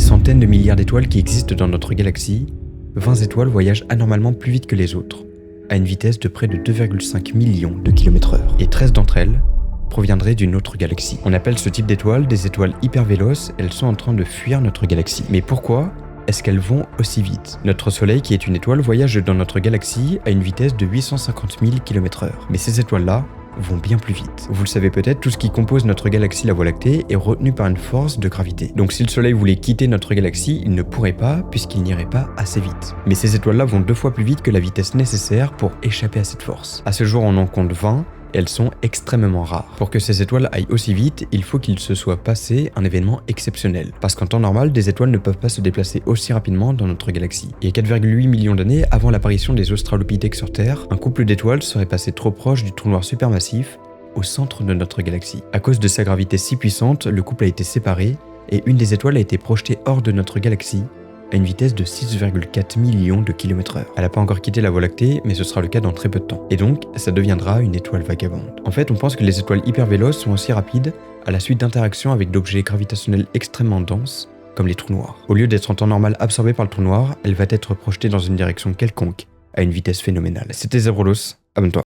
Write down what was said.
centaines de milliards d'étoiles qui existent dans notre galaxie, 20 étoiles voyagent anormalement plus vite que les autres, à une vitesse de près de 2,5 millions de km/h. Et 13 d'entre elles proviendraient d'une autre galaxie. On appelle ce type d'étoiles des étoiles hyper véloces, elles sont en train de fuir notre galaxie. Mais pourquoi est-ce qu'elles vont aussi vite? Notre Soleil, qui est une étoile, voyage dans notre galaxie à une vitesse de 850 000 km/h. Mais ces étoiles-là vont bien plus vite. Vous le savez peut-être, tout ce qui compose notre galaxie, la Voie lactée, est retenu par une force de gravité. Donc si le Soleil voulait quitter notre galaxie, il ne pourrait pas, puisqu'il n'irait pas assez vite. Mais ces étoiles-là vont 2 fois plus vite que la vitesse nécessaire pour échapper à cette force. À ce jour, on en compte 20, et elles sont extrêmement rares. Pour que ces étoiles aillent aussi vite, il faut qu'il se soit passé un événement exceptionnel. Parce qu'en temps normal, des étoiles ne peuvent pas se déplacer aussi rapidement dans notre galaxie. Il y a 4,8 millions d'années, avant l'apparition des Australopithèques sur Terre, un couple d'étoiles serait passé trop proche du trou noir supermassif au centre de notre galaxie. À cause de sa gravité si puissante, le couple a été séparé, et une des étoiles a été projetée hors de notre galaxie, à une vitesse de 6,4 millions de km/h. Elle n'a pas encore quitté la Voie lactée, mais ce sera le cas dans très peu de temps. Et donc, ça deviendra une étoile vagabonde. En fait, on pense que les étoiles hyper véloces sont aussi rapides à la suite d'interactions avec d'objets gravitationnels extrêmement denses, comme les trous noirs. Au lieu d'être en temps normal absorbée par le trou noir, elle va être projetée dans une direction quelconque, à une vitesse phénoménale. C'était Zebrolos, abonne-toi.